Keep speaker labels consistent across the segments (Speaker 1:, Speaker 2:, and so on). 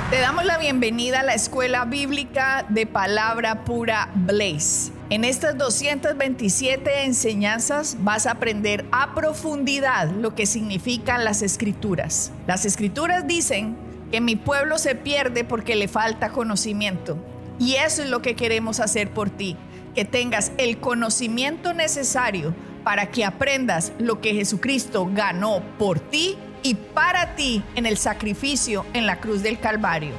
Speaker 1: Te damos la bienvenida a la Escuela Bíblica de Palabra Pura Blaze. En estas 227 enseñanzas vas a aprender a profundidad lo que significan las Escrituras. Las Escrituras dicen que mi pueblo se pierde porque le falta conocimiento. Y eso es lo que queremos hacer por ti, que tengas el conocimiento necesario para que aprendas lo que Jesucristo ganó por ti y para ti en el sacrificio en la cruz del Calvario.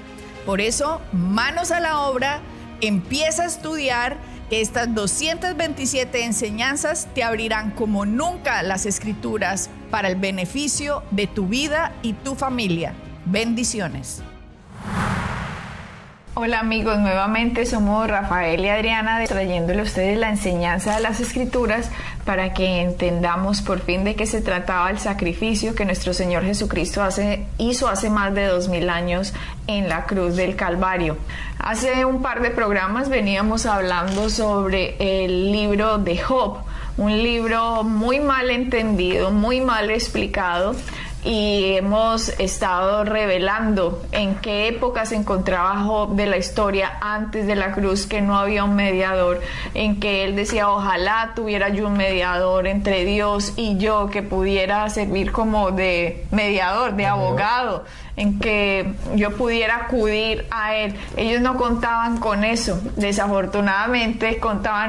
Speaker 1: Por eso, manos a la obra, empieza a estudiar. Estas 227 enseñanzas te abrirán como nunca las Escrituras para el beneficio de tu vida y tu familia. Bendiciones.
Speaker 2: Hola amigos, nuevamente somos Rafael y Adriana trayéndole a ustedes la enseñanza de las Escrituras para que entendamos por fin de qué se trataba el sacrificio que nuestro Señor Jesucristo hizo hace más de 2000 años en la cruz del Calvario. Hace un par de programas veníamos hablando sobre el libro de Job, un libro muy mal entendido, muy mal explicado. Y hemos estado revelando en qué época se encontraba Job de la historia antes de la cruz, que no había un mediador, en que él decía ojalá tuviera yo un mediador entre Dios y yo que pudiera servir como de mediador, de abogado, en que yo pudiera acudir a él. Ellos no contaban con eso, desafortunadamente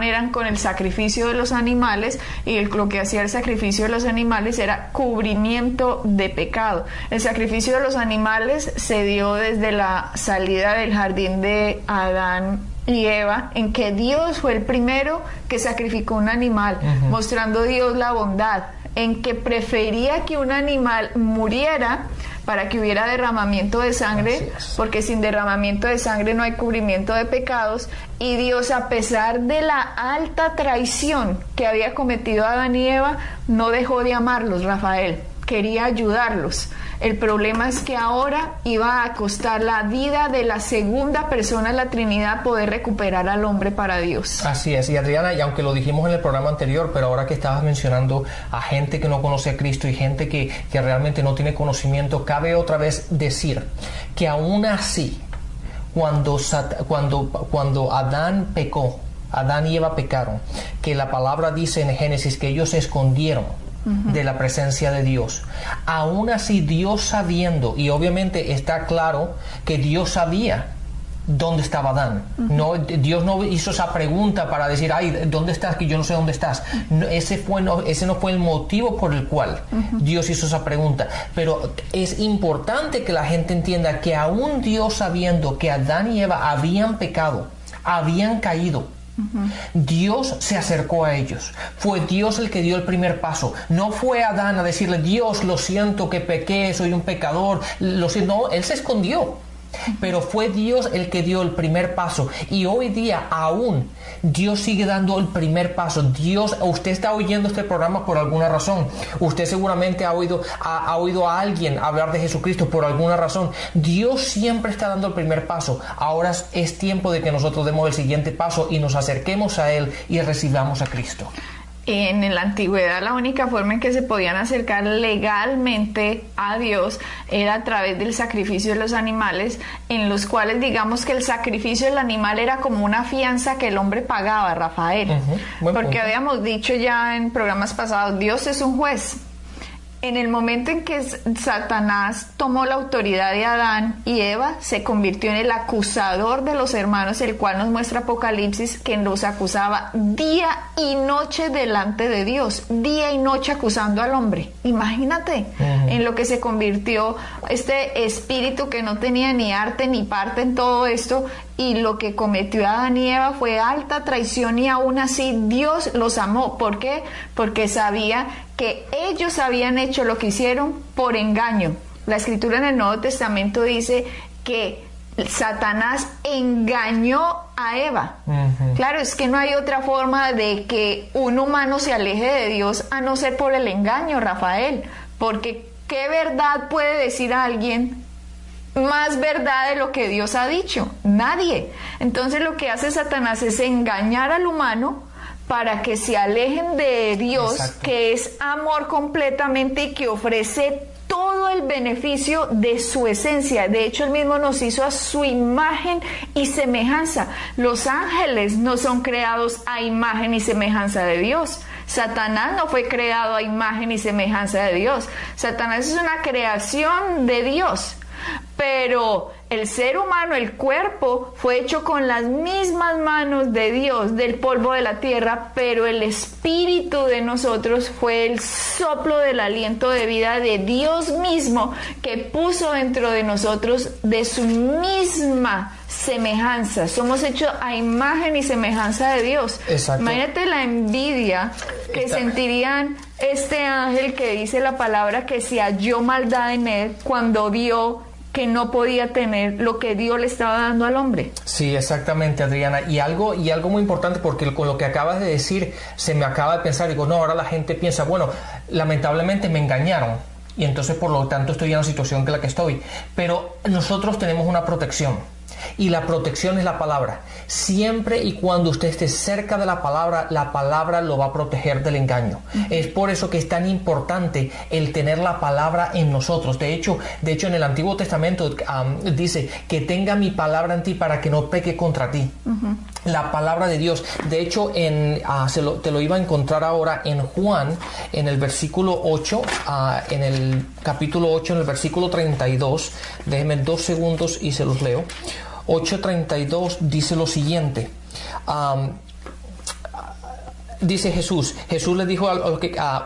Speaker 2: eran con el sacrificio de los animales, y lo que hacía el sacrificio de los animales era cubrimiento de pecado. El sacrificio de los animales se dio desde la salida del jardín de Adán y Eva, en que Dios fue el primero que sacrificó un animal, mostrando Dios la bondad, en que prefería que un animal muriera para que hubiera derramamiento de sangre, porque sin derramamiento de sangre no hay cubrimiento de pecados. Y Dios, a pesar de la alta traición que había cometido Adán y Eva, no dejó de amarlos, Rafael. Quería ayudarlos. El problema es que ahora iba a costar la vida de la segunda persona de la Trinidad poder recuperar al hombre para Dios.
Speaker 3: Así es, y Adriana, y aunque lo dijimos en el programa anterior, pero ahora que estabas mencionando a gente que no conoce a Cristo y gente que realmente no tiene conocimiento, cabe otra vez decir que aún así, cuando Adán pecó, Adán y Eva pecaron, que la palabra dice en Génesis que ellos se escondieron de la presencia de Dios. Aún así, Dios sabiendo, y obviamente está claro que Dios sabía dónde estaba Adán. Dios no hizo esa pregunta para decir, ay, ¿dónde estás? Que yo no sé dónde estás. Ese no fue el motivo por el cual Dios hizo esa pregunta. Pero es importante que la gente entienda que aún Dios sabiendo que Adán y Eva habían pecado, habían caído, Dios se acercó a ellos. Fue Dios el que dio el primer paso. No fue Adán a decirle, Dios, lo siento que pequé, soy un pecador, lo siento. No, él se escondió. Pero fue Dios el que dio el primer paso. Y hoy día aún Dios sigue dando el primer paso. Usted está oyendo este programa por alguna razón. Usted seguramente ha oído a alguien hablar de Jesucristo por alguna razón. Dios siempre está dando el primer paso. Ahora es tiempo de que nosotros demos el siguiente paso y nos acerquemos a Él y recibamos a Cristo.
Speaker 2: En la antigüedad la única forma en que se podían acercar legalmente a Dios era a través del sacrificio de los animales, en los cuales digamos que el sacrificio del animal era como una fianza que el hombre pagaba, Rafael. Porque habíamos dicho ya en programas pasados, Dios es un juez. En el momento en que Satanás tomó la autoridad de Adán y Eva, se convirtió en el acusador de los hermanos, el cual nos muestra Apocalipsis que los acusaba día y noche delante de Dios, día y noche acusando al hombre. Imagínate en lo que se convirtió este espíritu que no tenía ni arte ni parte en todo esto, y lo que cometió Adán y Eva fue alta traición, y aún así Dios los amó. ¿Por qué? Porque sabía que ellos habían hecho lo que hicieron por engaño. La Escritura en el Nuevo Testamento dice que Satanás engañó a Eva. Claro, es que no hay otra forma de que un humano se aleje de Dios a no ser por el engaño, Rafael. Porque ¿qué verdad puede decir a alguien más verdad de lo que Dios ha dicho? Nadie. Entonces lo que hace Satanás es engañar al humano para que se alejen de Dios. Exacto. Que es amor completamente y que ofrece todo el beneficio de su esencia. De hecho, Él mismo nos hizo a su imagen y semejanza. Los ángeles no son creados a imagen y semejanza de Dios. Satanás no fue creado a imagen y semejanza de Dios. Satanás es una creación de Dios. Pero el ser humano, el cuerpo, fue hecho con las mismas manos de Dios, del polvo de la tierra, pero el espíritu de nosotros fue el soplo del aliento de vida de Dios mismo, que puso dentro de nosotros de su misma semejanza. Somos hechos a imagen y semejanza de Dios.
Speaker 3: Exacto.
Speaker 2: Imagínate la envidia que sentirían este ángel que dice la palabra que se halló maldad en él cuando vio que no podía tener lo que Dios le estaba dando al hombre.
Speaker 3: Sí, exactamente, Adriana. Y algo muy importante, porque con lo que acabas de decir, se me acaba de pensar, digo, no, ahora la gente piensa, bueno, lamentablemente me engañaron, y entonces por lo tanto estoy en la situación que la que estoy. Pero nosotros tenemos una protección. Y la protección es la palabra. Siempre y cuando usted esté cerca de la palabra lo va a proteger del engaño. Es por eso que es tan importante el tener la palabra en nosotros. De hecho en el Antiguo Testamento dice que tenga mi palabra en ti para que no peque contra ti. La palabra de Dios. De hecho, te lo iba a encontrar ahora en Juan, en el versículo 8, en el capítulo 8, en el versículo 32. Déjenme 2 segundos y se los leo. 8:32 dice lo siguiente. Dice Jesús le dijo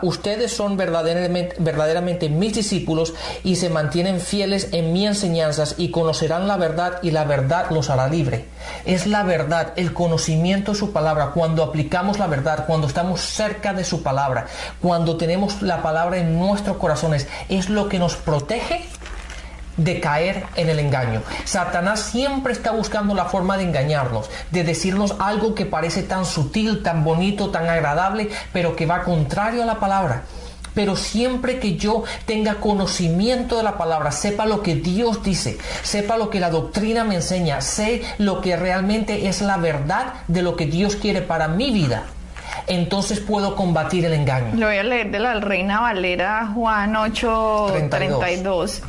Speaker 3: ustedes son verdaderamente mis discípulos y se mantienen fieles en mis enseñanzas y conocerán la verdad y la verdad los hará libre. Es la verdad, el conocimiento de su palabra. Cuando aplicamos la verdad, cuando estamos cerca de su palabra, cuando tenemos la palabra en nuestros corazones, es lo que nos protege de caer en el engaño. Satanás siempre está buscando la forma de engañarnos, de decirnos algo que parece tan sutil, tan bonito, tan agradable, pero que va contrario a la palabra. Pero siempre que yo tenga conocimiento de la palabra, sepa lo que Dios dice, sepa lo que la doctrina me enseña, sé lo que realmente es la verdad de lo que Dios quiere para mi vida, entonces puedo combatir el engaño.
Speaker 2: Lo voy a leer de la Reina Valera, Juan 8:32.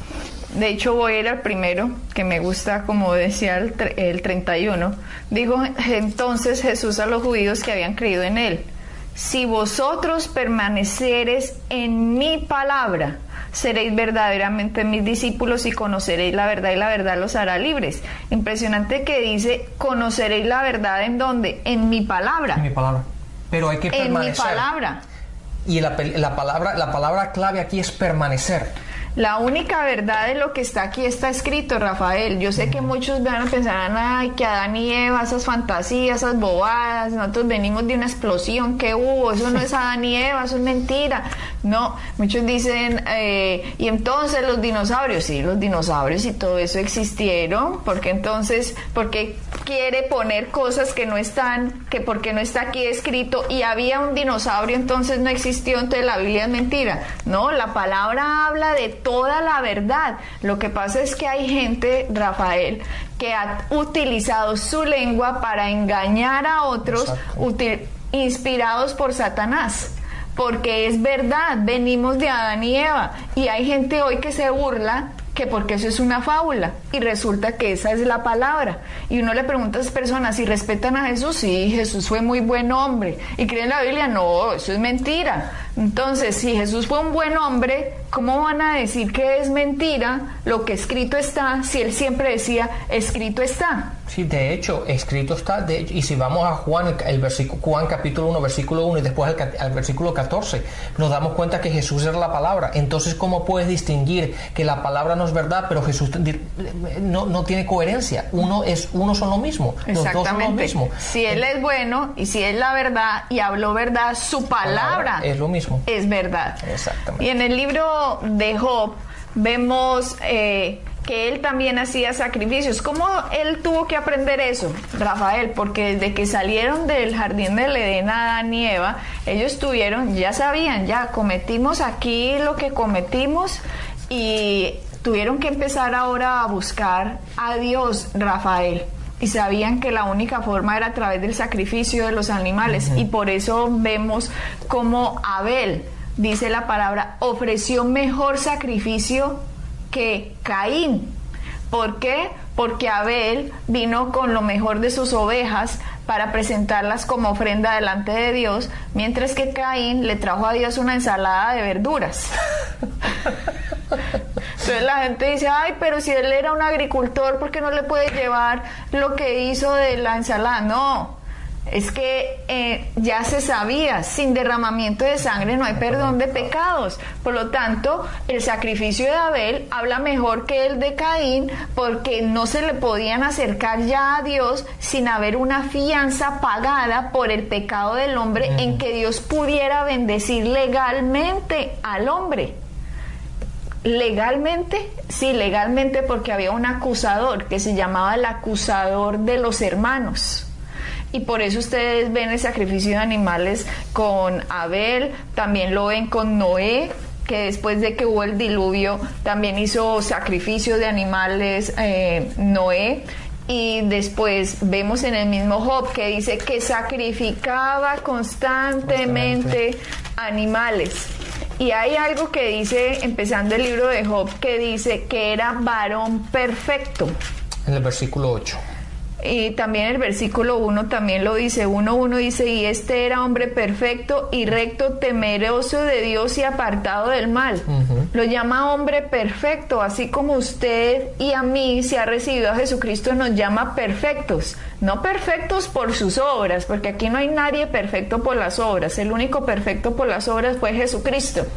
Speaker 2: De hecho, voy a ir al primero, que me gusta, como decía el 31. Dijo entonces Jesús a los judíos que habían creído en él: si vosotros permanecereis en mi palabra, seréis verdaderamente mis discípulos y conoceréis la verdad, y la verdad los hará libres. Impresionante que dice, conoceréis la verdad, ¿en dónde? En mi palabra.
Speaker 3: En mi palabra. Pero hay que permanecer.
Speaker 2: En mi palabra.
Speaker 3: Y la palabra clave aquí es permanecer.
Speaker 2: La única verdad de lo que está aquí está escrito, Rafael. Yo sé que muchos van a pensar, ay, que Adán y Eva, esas fantasías, esas bobadas, nosotros venimos de una explosión que hubo, eso no es Adán y Eva, eso es mentira. No, muchos dicen, y entonces los dinosaurios, sí, los dinosaurios y todo eso existieron, porque entonces, porque quiere poner cosas que no están, que porque no está aquí escrito, y había un dinosaurio, entonces no existió, entonces la Biblia es mentira. No, la palabra habla de toda la verdad. Lo que pasa es que hay gente, Rafael, que ha utilizado su lengua para engañar a otros, inspirados por Satanás. Porque es verdad, venimos de Adán y Eva, y hay gente hoy que se burla que porque eso es una fábula, y resulta que esa es la palabra. Y uno le pregunta a esas personas si respetan a Jesús. Sí, Jesús fue muy buen hombre. ¿Y creen en la Biblia? No, eso es mentira. Entonces, si Jesús fue un buen hombre, ¿cómo van a decir que es mentira lo que escrito está, si él siempre decía, escrito está?
Speaker 3: Sí, de hecho, escrito está. Y si vamos a Juan, Juan capítulo 1, versículo 1, y después al versículo 14, nos damos cuenta que Jesús era la palabra. Entonces, ¿cómo puedes distinguir que la palabra no es verdad, pero Jesús no tiene coherencia? Uno son lo mismo. Los dos son lo mismo.
Speaker 2: Si él es bueno y si es la verdad y habló verdad, su palabra
Speaker 3: es lo mismo.
Speaker 2: Es verdad.
Speaker 3: Exactamente.
Speaker 2: Y en el libro de Job vemos que él también hacía sacrificios. ¿Cómo él tuvo que aprender eso, Rafael? Porque desde que salieron del jardín del Edén, Adán y Eva, ellos ya sabían, ya cometimos aquí lo que cometimos, y tuvieron que empezar ahora a buscar a Dios, Rafael. Y sabían que la única forma era a través del sacrificio de los animales. Y por eso vemos como Abel dice la palabra, ofreció mejor sacrificio que Caín. ¿Por qué? Porque Abel vino con lo mejor de sus ovejas para presentarlas como ofrenda delante de Dios, mientras que Caín le trajo a Dios una ensalada de verduras. Entonces la gente dice, ay, pero si él era un agricultor, ¿por qué no le puede llevar lo que hizo de la ensalada? No, es que ya se sabía, sin derramamiento de sangre no hay perdón de pecados. Por lo tanto, el sacrificio de Abel habla mejor que el de Caín, porque no se le podían acercar ya a Dios sin haber una fianza pagada por el pecado del hombre, en que Dios pudiera bendecir legalmente al hombre. Legalmente, sí, legalmente, porque había un acusador que se llamaba el acusador de los hermanos. Y por eso ustedes ven el sacrificio de animales con Abel, también lo ven con Noé, que después de que hubo el diluvio también hizo sacrificio de animales Noé. Y después vemos en el mismo Job que dice que sacrificaba constantemente animales. Y hay algo que dice, empezando el libro de Job, que dice que era varón perfecto.
Speaker 3: En el versículo 8.
Speaker 2: Y también el versículo 1 también lo dice, 1:1 dice, y este era hombre perfecto y recto, temeroso de Dios y apartado del mal. Lo llama hombre perfecto, así como usted y a mí, si ha recibido a Jesucristo, nos llama perfectos. No perfectos por sus obras, porque aquí no hay nadie perfecto por las obras, el único perfecto por las obras fue Jesucristo.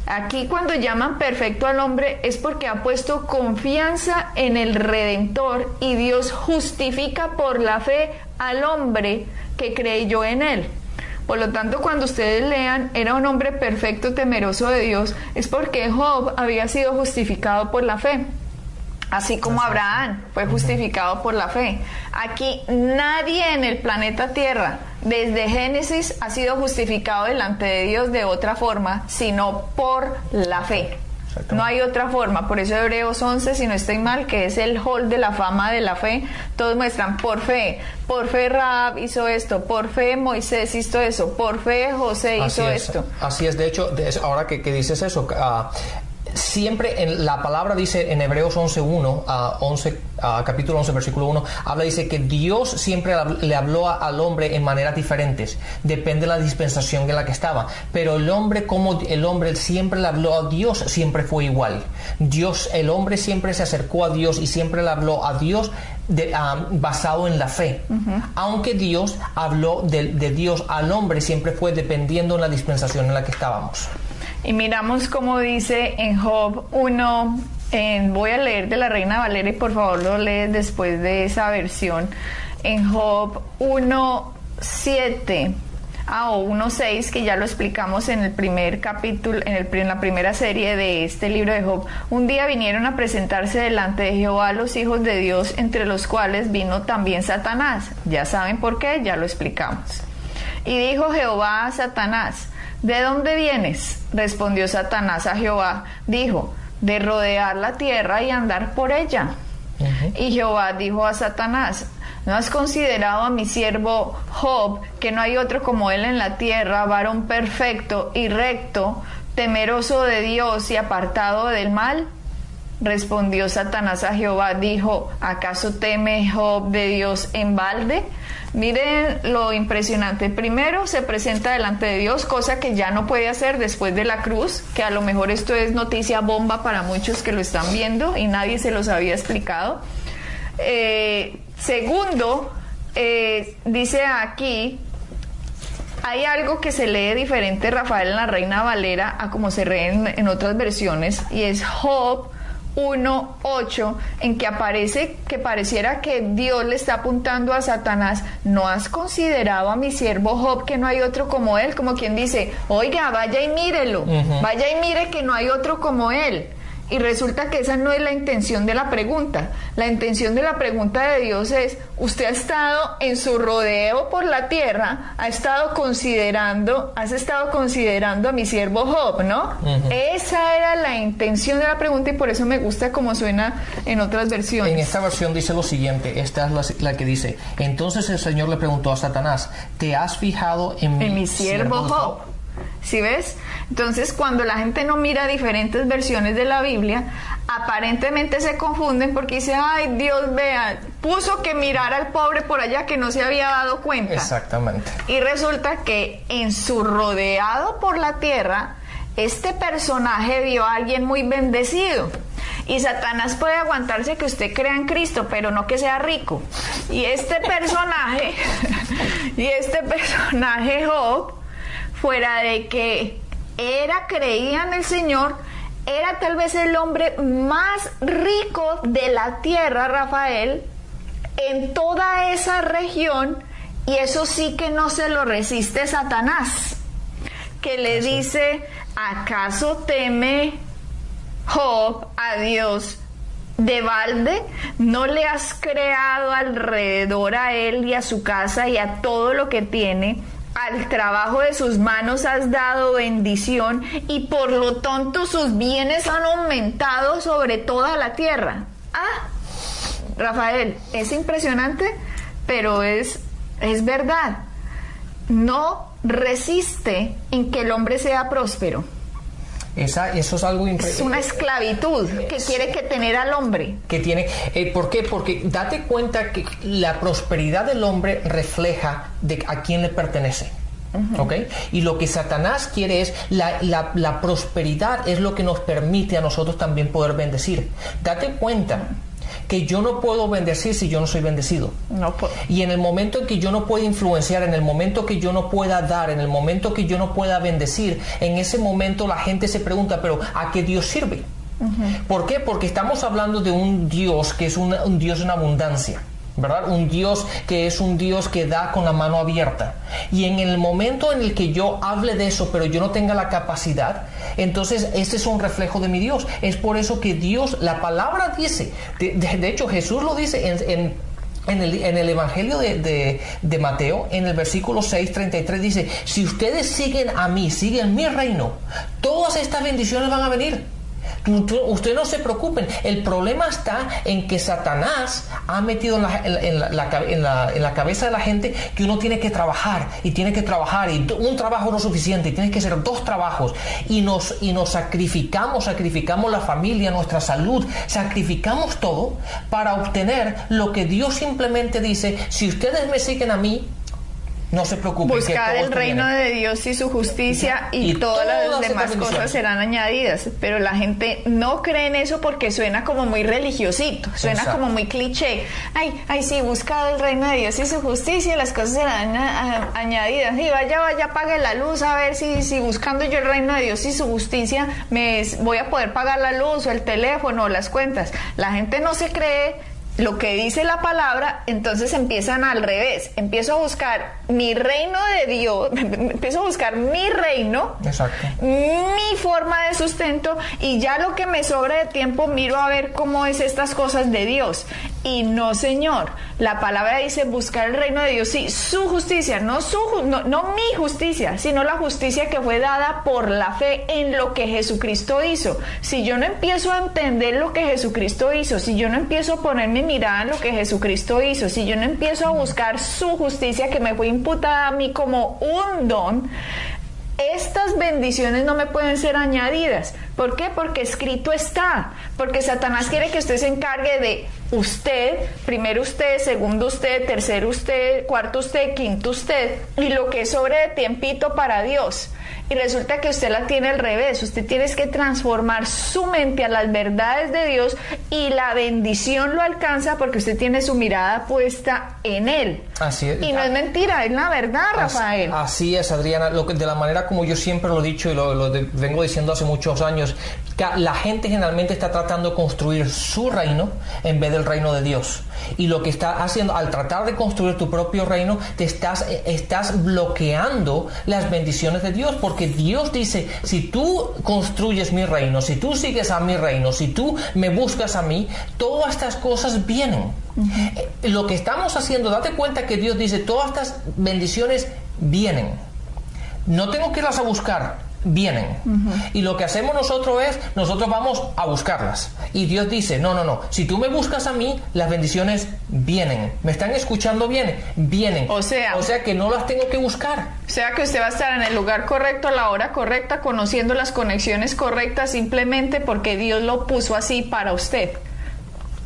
Speaker 2: Aquí cuando llaman perfecto al hombre es porque ha puesto confianza en el Redentor y Dios justifica por la fe al hombre que creyó en él. Por lo tanto, cuando ustedes lean, era un hombre perfecto, temeroso de Dios, es porque Job había sido justificado por la fe. Así como Abraham fue justificado por la fe. Aquí nadie en el planeta Tierra, desde Génesis, ha sido justificado delante de Dios de otra forma, sino por la fe. No hay otra forma. Por eso Hebreos 11, si no estoy mal, que es el hall de la fama de la fe, todos muestran por fe. Por fe Rahab hizo esto, por fe Moisés hizo eso, por fe José hizo esto.
Speaker 3: Así es, de hecho, ahora que dices eso, siempre en la palabra dice en Hebreos 11:1, capítulo 11, versículo 1, dice que Dios siempre le habló al hombre en maneras diferentes, depende de la dispensación en la que estaba, pero el hombre, como el hombre siempre le habló a Dios, siempre fue igual. El hombre siempre se acercó a Dios y siempre le habló a Dios basado en la fe. Aunque Dios habló de Dios al hombre, siempre fue dependiendo de la dispensación en la que estábamos.
Speaker 2: Y miramos como dice en Job 1, voy a leer de la Reina Valera y por favor lo lees después de esa versión. En Job 1:7 o 1:6, que ya lo explicamos en el primer capítulo, en la primera serie de este libro de Job. Un día vinieron a presentarse delante de Jehová los hijos de Dios, entre los cuales vino también Satanás. Ya saben por qué, ya lo explicamos. Y dijo Jehová a Satanás, ¿de dónde vienes? Respondió Satanás a Jehová, dijo, de rodear la tierra y andar por ella. Y Jehová dijo a Satanás, ¿no has considerado a mi siervo Job, que no hay otro como él en la tierra, varón perfecto y recto, temeroso de Dios y apartado del mal? Respondió Satanás a Jehová, dijo, ¿acaso teme Job de Dios en balde? Miren lo impresionante. Primero se presenta delante de Dios, cosa que ya no puede hacer después de la cruz, que a lo mejor esto es noticia bomba para muchos que lo están viendo y nadie se los había explicado. Segundo, dice aquí, hay algo que se lee diferente, Rafael, en la Reina Valera a como se lee en otras versiones, y es Job 1:8, en que aparece que pareciera que Dios le está apuntando a Satanás, ¿no has considerado a mi siervo Job, que no hay otro como él? Como quien dice, oiga, vaya y mírelo, vaya y mire que no hay otro como él. Y resulta que esa no es la intención de la pregunta. La intención de la pregunta de Dios es, usted ha estado en su rodeo por la tierra, has estado considerando a mi siervo Job, ¿no? Esa era la intención de la pregunta y por eso me gusta cómo suena en otras versiones.
Speaker 3: En esta versión dice lo siguiente, esta es la que dice, entonces el Señor le preguntó a Satanás, ¿te has fijado en mi siervo Job?
Speaker 2: ¿Sí ves? Entonces, cuando la gente no mira diferentes versiones de la Biblia, aparentemente se confunden porque dice, ay, Dios, vea, puso que mirara al pobre por allá que no se había dado cuenta.
Speaker 3: Exactamente.
Speaker 2: Y resulta que en su rodeado por la tierra, este personaje vio a alguien muy bendecido. Y Satanás puede aguantarse que usted crea en Cristo, pero no que sea rico. Y este personaje, Job, fuera de que creía en el Señor, era tal vez el hombre más rico de la tierra, Rafael, en toda esa región, y eso sí que no se lo resiste Satanás, que le dice, ¿acaso teme Job a Dios de balde? ¿No le has creado alrededor a él y a su casa y a todo lo que tiene? Al trabajo de sus manos has dado bendición y por lo tanto sus bienes han aumentado sobre toda la tierra. Rafael, es impresionante, pero es verdad. No resiste en que el hombre sea próspero.
Speaker 3: Eso es algo
Speaker 2: Es una esclavitud que quiere que tener al hombre.
Speaker 3: ¿Por qué? Porque date cuenta que la prosperidad del hombre refleja a quién le pertenece. ¿Okay? Y lo que Satanás quiere es la prosperidad es lo que nos permite a nosotros también poder bendecir. Date cuenta que yo no puedo bendecir si yo no soy bendecido.
Speaker 2: No puedo.
Speaker 3: Y en el momento en que yo no pueda influenciar, en el momento que yo no pueda dar, en el momento que yo no pueda bendecir, en ese momento la gente se pregunta, pero ¿a qué Dios sirve? ¿Por qué? Porque estamos hablando de un Dios que es un Dios en abundancia, ¿verdad? Un Dios que es un Dios que da con la mano abierta. Y en el momento en el que yo hable de eso, pero yo no tenga la capacidad, entonces este es un reflejo de mi Dios. Es por eso que Dios, la palabra dice, de hecho Jesús lo dice en el Evangelio de Mateo, en el versículo 6:33 dice, si ustedes siguen a mí, siguen mi reino, todas estas bendiciones van a venir. Ustedes no se preocupen. El problema está en que Satanás ha metido en la cabeza de la gente que uno tiene que trabajar y un trabajo no es suficiente y tienes que hacer 2 trabajos y nos sacrificamos la familia, nuestra salud, sacrificamos todo para obtener lo que Dios simplemente dice, si ustedes me siguen a mí, no se preocupen.
Speaker 2: Buscar el reino de Dios y su justicia y todas las demás cosas serán añadidas. Pero la gente no cree en eso porque suena como muy religiosito, suena como muy cliché. Ay, sí, busca el reino de Dios y su justicia y las cosas serán añadidas. Y vaya, pague la luz a ver si buscando yo el reino de Dios y su justicia voy a poder pagar la luz o el teléfono o las cuentas. La gente no se cree lo que dice la palabra, entonces empiezan al revés. Empiezo a buscar mi reino de Dios, empiezo a buscar mi reino,
Speaker 3: exacto,
Speaker 2: mi forma de sustento, y ya lo que me sobra de tiempo miro a ver cómo es estas cosas de Dios. Y no, Señor, la palabra dice buscar el reino de Dios y su justicia, no mi justicia, sino la justicia que fue dada por la fe en lo que Jesucristo hizo. Si yo no empiezo a entender lo que Jesucristo hizo, si yo no empiezo a poner mi mirada en lo que Jesucristo hizo, si yo no empiezo a buscar su justicia que me fue imputada a mí como un don, estas bendiciones no me pueden ser añadidas. ¿Por qué? Porque escrito está. Porque Satanás quiere que usted se encargue de usted, primero usted, segundo usted, tercero usted, cuarto usted, quinto usted, y lo que sobre de tiempito para Dios. Y resulta que usted la tiene al revés. Usted tiene que transformar su mente a las verdades de Dios y la bendición lo alcanza porque usted tiene su mirada puesta en Él.
Speaker 3: Así es.
Speaker 2: Y no es mentira, es la verdad, Rafael.
Speaker 3: Así es, Adriana. De la manera como yo siempre lo he dicho y vengo diciendo hace muchos años, que la gente generalmente está tratando de construir su reino en vez del reino de Dios. Y lo que está haciendo, al tratar de construir tu propio reino, te estás bloqueando las bendiciones de Dios, porque Dios dice, si tú construyes mi reino, si tú sigues a mi reino, si tú me buscas a mí, todas estas cosas vienen. Lo que estamos haciendo, date cuenta que Dios dice, todas estas bendiciones vienen. No tengo que irlas a buscar. vienen. Y lo que hacemos nosotros vamos a buscarlas. Y Dios dice, no, si tú me buscas a mí, las bendiciones vienen. ¿Me están escuchando bien? Vienen. O sea que no las tengo que buscar.
Speaker 2: O sea que usted va a estar en el lugar correcto, a la hora correcta, conociendo las conexiones correctas, simplemente porque Dios lo puso así para usted.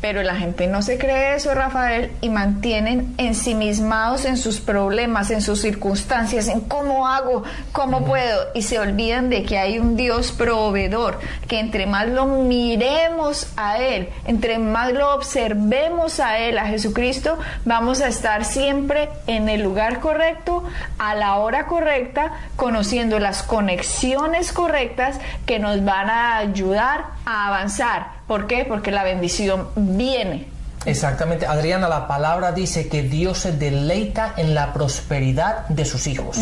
Speaker 2: Pero la gente no se cree eso, Rafael, y mantienen ensimismados en sus problemas, en sus circunstancias, en cómo hago, cómo puedo, y se olvidan de que hay un Dios proveedor, que entre más lo miremos a Él, entre más lo observemos a Él, a Jesucristo, vamos a estar siempre en el lugar correcto, a la hora correcta, conociendo las conexiones correctas que nos van a ayudar a avanzar. ¿Por qué? Porque la bendición viene.
Speaker 3: Exactamente, Adriana, la palabra dice que Dios se deleita en la prosperidad de sus hijos.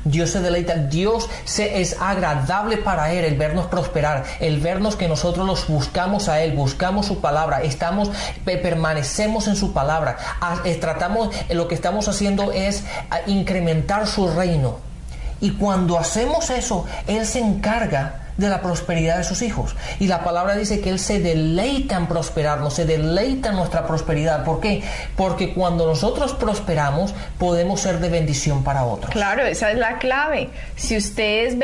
Speaker 3: Dios se deleita, es agradable para Él el vernos prosperar, el vernos que nosotros los buscamos a Él, buscamos su palabra, permanecemos en su palabra, lo que estamos haciendo es incrementar su reino. Y cuando hacemos eso, Él se encarga de la prosperidad de sus hijos. Y la palabra dice que Él se deleita en prosperarnos, se deleita en nuestra prosperidad. ¿Por qué? Porque cuando nosotros prosperamos, podemos ser de bendición para otros.
Speaker 2: Claro, esa es la clave. Si usted es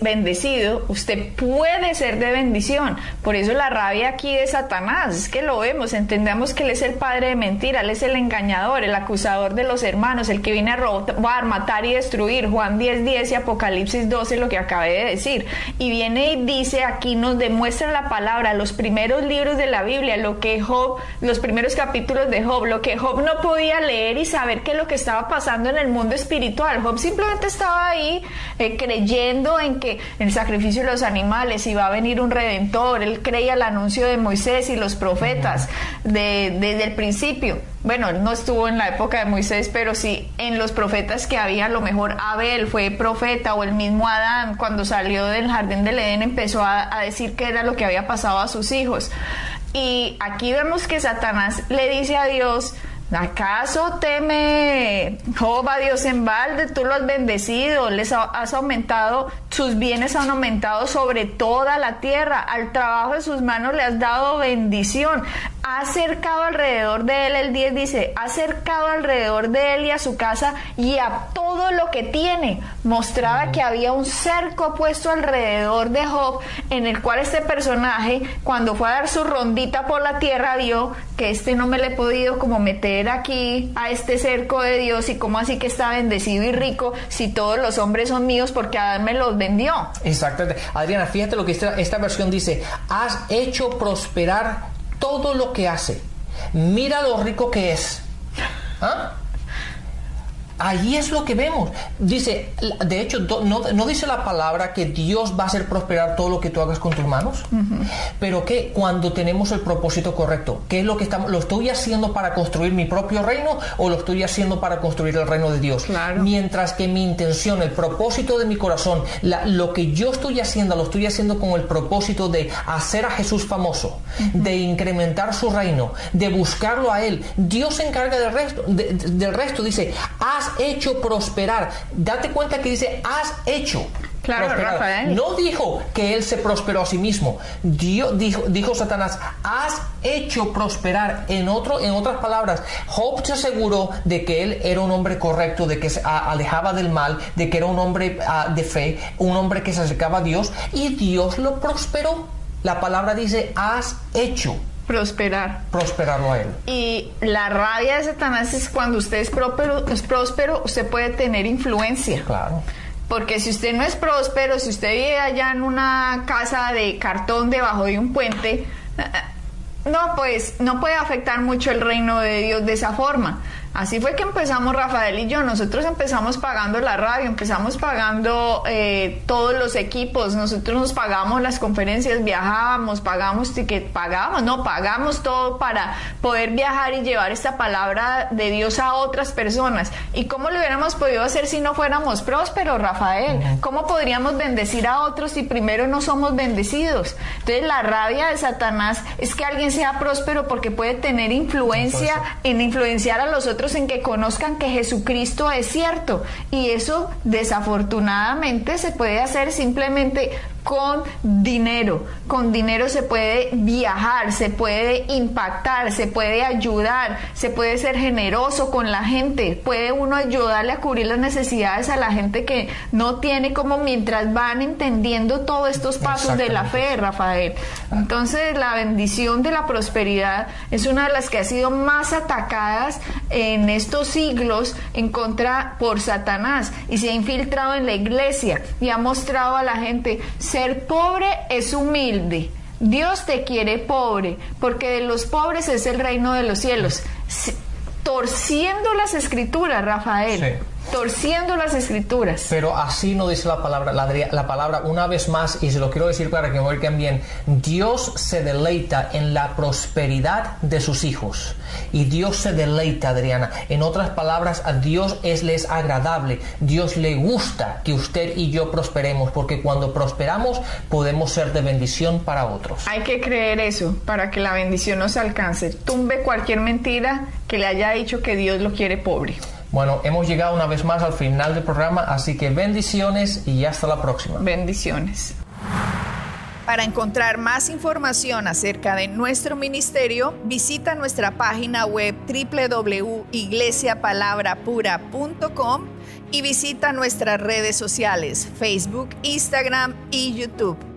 Speaker 2: bendecido, usted puede ser de bendición. Por eso la rabia aquí de Satanás, es que lo vemos, entendamos que Él es el padre de mentira, Él es el engañador, el acusador de los hermanos, el que viene a robar, matar y destruir. Juan 10:10 y Apocalipsis 12, lo que acabé de decir. Y viene y dice, aquí nos demuestra la palabra, los primeros libros de la Biblia, los primeros capítulos de Job, lo que Job no podía leer y saber qué es lo que estaba pasando en el mundo espiritual. Job simplemente estaba ahí creyendo en que en el sacrificio de los animales iba a venir un redentor. Él creía el anuncio de Moisés y los profetas desde el principio. Bueno, él no estuvo en la época de Moisés, pero sí en los profetas que había. A lo mejor Abel fue profeta, o el mismo Adán, cuando salió del jardín del Edén, empezó a decir qué era lo que había pasado a sus hijos. Y aquí vemos que Satanás le dice a Dios, ¿acaso teme Job a Dios en balde? Tú lo has bendecido, has aumentado, sus bienes han aumentado sobre toda la tierra, al trabajo de sus manos le has dado bendición. Ha cercado alrededor de él, el 10 dice, ha cercado alrededor de él y a su casa y a todo lo que tiene. Mostraba que había un cerco puesto alrededor de Job, en el cual este personaje, cuando fue a dar su rondita por la tierra, vio que no me le he podido como meter aquí a este cerco de Dios, y cómo así que está bendecido y rico si todos los hombres son míos, porque Adán me los vendió.
Speaker 3: Exactamente. Adriana, fíjate lo que esta versión dice, has hecho prosperar todo lo que hace. Mira lo rico que es. ¿Ah? Allí es lo que vemos. Dice, de hecho, no dice la palabra que Dios va a hacer prosperar todo lo que tú hagas con tus manos. Pero que cuando tenemos el propósito correcto, ¿qué es lo que lo estoy haciendo para construir mi propio reino o lo estoy haciendo para construir el reino de Dios?
Speaker 2: Claro.
Speaker 3: Mientras que mi intención, el propósito de mi corazón, lo que yo estoy haciendo, lo estoy haciendo con el propósito de hacer a Jesús famoso, de incrementar su reino, de buscarlo a Él. Dios se encarga del resto. Del resto dice, has hecho prosperar. Date cuenta que dice, has hecho.
Speaker 2: Claro,
Speaker 3: prosperar.
Speaker 2: Rafael.
Speaker 3: No dijo que Él se prosperó a sí mismo. Dios dijo Satanás, has hecho prosperar. En otras palabras, Job se aseguró de que él era un hombre correcto, de que se alejaba del mal, de que era un hombre de fe, un hombre que se acercaba a Dios, y Dios lo prosperó. La palabra dice, has hecho prosperarlo a Él.
Speaker 2: Y la rabia de Satanás es cuando usted es próspero, usted puede tener influencia.
Speaker 3: Claro.
Speaker 2: Porque si usted no es próspero, si usted vive allá en una casa de cartón debajo de un puente, no, pues no puede afectar mucho el reino de Dios de esa forma. Así fue que empezamos Rafael y yo. Nosotros empezamos pagando la radio, empezamos pagando todos los equipos, nosotros nos pagamos las conferencias, viajábamos, pagamos todo para poder viajar y llevar esta palabra de Dios a otras personas. ¿Y cómo lo hubiéramos podido hacer si no fuéramos prósperos, Rafael? ¿Cómo podríamos bendecir a otros si primero no somos bendecidos? Entonces la rabia de Satanás es que alguien sea próspero porque puede tener influencia en influenciar a los otros otros en que conozcan que Jesucristo es cierto. Y eso desafortunadamente se puede hacer simplemente con dinero. Con dinero se puede viajar, se puede impactar, se puede ayudar, se puede ser generoso con la gente, puede uno ayudarle a cubrir las necesidades a la gente que no tiene, como mientras van entendiendo todos estos pasos de la fe, Rafael. Entonces la bendición de la prosperidad es una de las que ha sido más atacadas en estos siglos en contra por Satanás, y se ha infiltrado en la iglesia y ha mostrado a la gente: ser pobre es humilde. Dios te quiere pobre, porque de los pobres es el reino de los cielos. Torciendo las escrituras, Rafael. Sí. Torciendo las escrituras.
Speaker 3: Pero así no dice la palabra, la palabra una vez más, y se lo quiero decir para que me oigan bien: Dios se deleita en la prosperidad de sus hijos. Y Dios se deleita, Adriana. En otras palabras, a Dios le es agradable. Dios le gusta que usted y yo prosperemos, porque cuando prosperamos podemos ser de bendición para otros.
Speaker 2: Hay que creer eso para que la bendición nos alcance. Tumbe cualquier mentira que le haya dicho que Dios lo quiere pobre.
Speaker 3: Bueno, hemos llegado una vez más al final del programa, así que bendiciones y hasta la próxima.
Speaker 2: Bendiciones.
Speaker 1: Para encontrar más información acerca de nuestro ministerio, visita nuestra página web www.iglesiapalabrapura.com y visita nuestras redes sociales, Facebook, Instagram y YouTube.